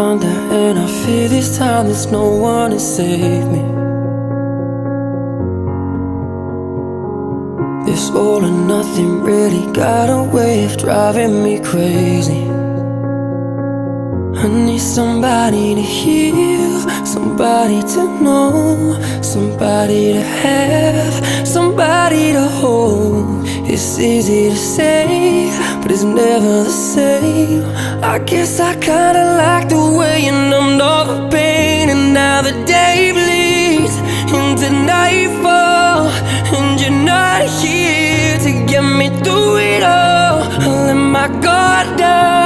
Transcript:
under, and I fear this time there's no one to save me. This all or nothing really got a way of driving me crazy. I need somebody to heal, somebody to know, somebody to have, somebody to hold. It's easy to say, but it's never the same. I guess I kinda like the way you numbed all the pain, and now the day bleeds into nightfall, and you're not here to get me through it all. I let my guard down,